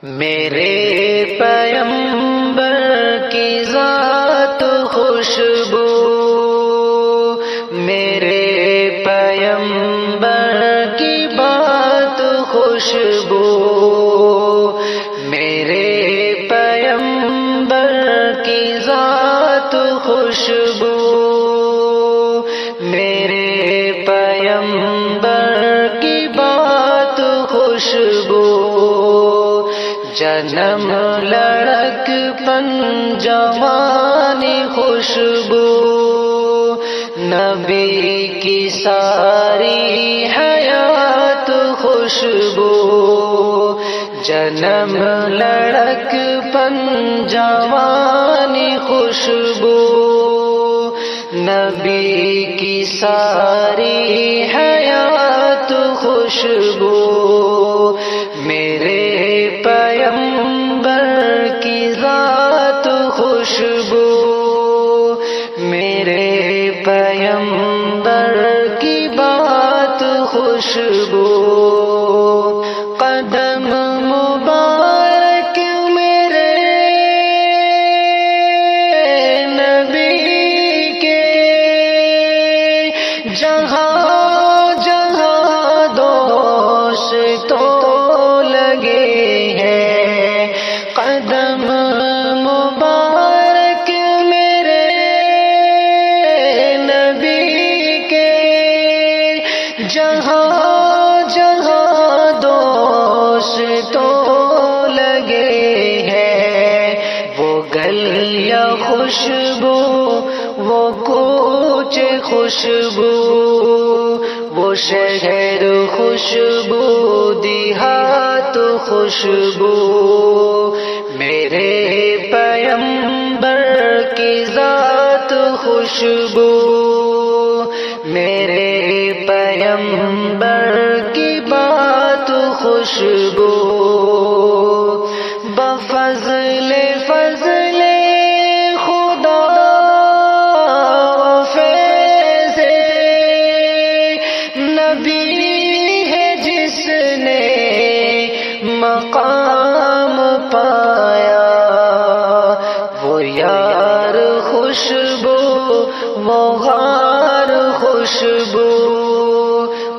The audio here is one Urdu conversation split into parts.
میرے پیغمبر کی ذات خوشبو، میرے پیغمبر کی بات خوشبو، میرے پیغمبر کی ذات خوشبو، میرے پیغمبر کی بات خوشبو، جنم لڑک پن جوانی خوشبو، نبی کی ساری حیات خوشبو، جنم لڑک پن جوانی خوشبو، نبی کی ساری حیات خوشبو، میرے پیغمبر کی ذات خوشبو، میرے پیغمبر کی بات خوشبو، قدم مبارک میرے نبی کے، جہاں جہاں دوست تو لگے ہیں، قدم مبارک میرے نبی کے، جہاں جہاں دوست تو لگے ہیں، وہ گلیاں خوشبو، وہ کوچ خوشبو، وہ شہر خوشبو، دیہات خوشبو، میرے پیغمبر کی ذات خوشبو، میرے پیغمبر کی بات خوشبو، بفضل فضل خدا و فیض نبی ہے جس نے مقام پایا، وہ یار خوشبو، وہ غار خوشبو،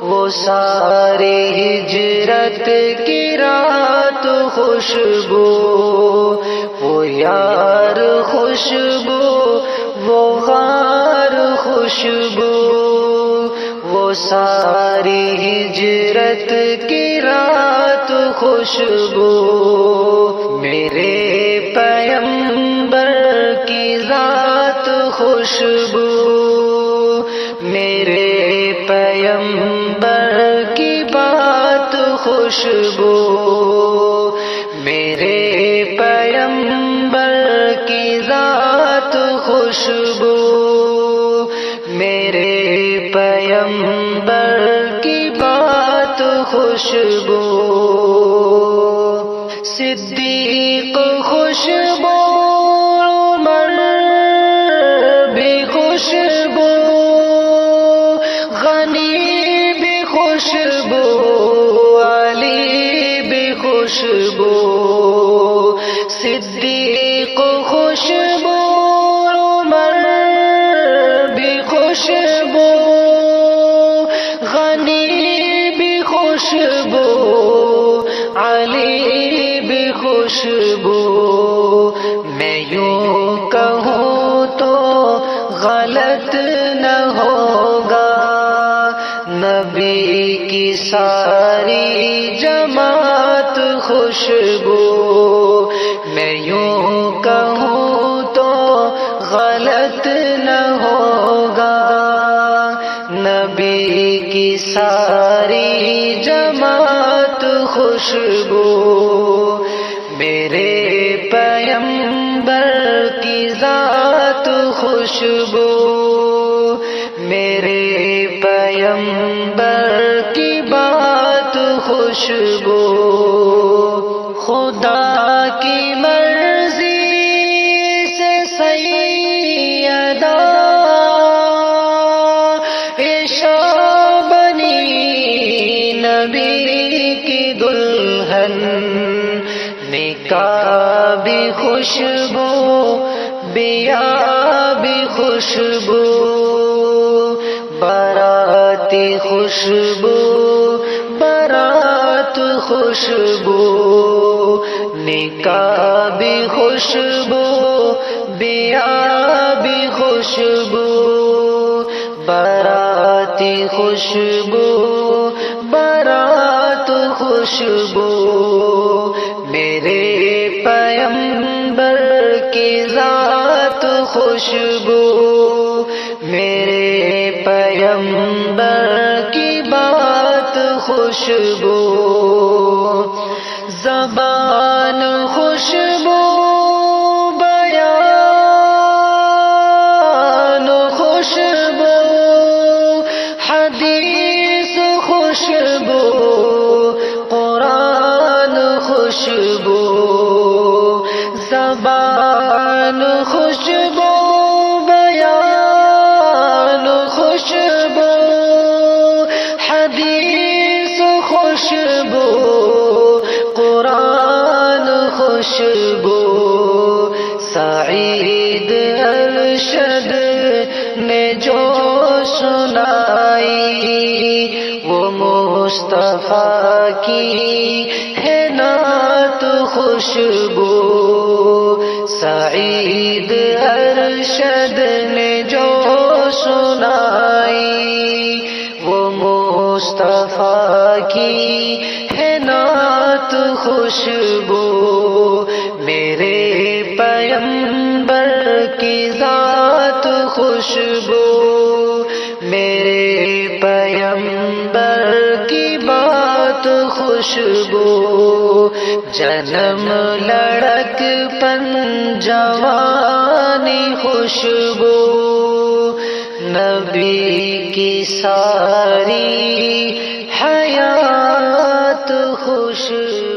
وہ ساری ہجرت کی رات خوشبو، وہ یار خوشبو، وہ غار خوشبو، وہ ساری ہجرت کی رات خوشبو، میرے پیغمبر کی ذات خوشبو، میرے پیغمبر کی بات خوشبو، میرے پیغمبر کی ذات خوشبو، میرے پیغمبر کی بات خوشبو، صدیق خوشبو، عمر بھی خوشبو، غنی بھی خوشبو، علی بھی خوشبو، صدیق خوشبو، عمر بھی خوشبو، غنی بھی خوشبو، علی بھی خوشبو، میں یوں کہوں تو غلط نہ ہوگا، نبی کی ساری جماعت خوشبو، میں یوں کہوں تو غلط نہ ہوگا، نبی کی ساری جماعت خوشبو، میرے پیغمبر کی ذات خوشبو، میرے پیغمبر کی بات خوشبو، خدا کی مرضی سے سیدہ عائشہ بنی نبی کی دلہن، نکاح بھی خوشبو بیاہ بھی خوشبو باراتی خوشبو بارات خوشبو نکاح بھی خوشبو بیاہ بھی خوشبو باراتی خوشبو بارات خوشبو میرے پیغمبر کی ذات خوشبو میرے پیغمبر کی بات خوشبو زبان خوشبو بیان خوشبو حدیث خوشبو قرآن خوشبو زبان خوشبو بیان خوشبو حدیث خوشبو قرآن خوشبو سعید ارشد نے جو سنائی وہ مصطفیٰ کی ہے نعت خوشبو سعید ارشد نے جو سنائی وہ مصطفیٰ کی ہے نعت خوشبو میرے پیغمبر کی ذات خوشبو میرے پیغمبر کی بات خوشبو جنم لڑک پن جوانی خوشبو نبی کی ساری حیات خوشبو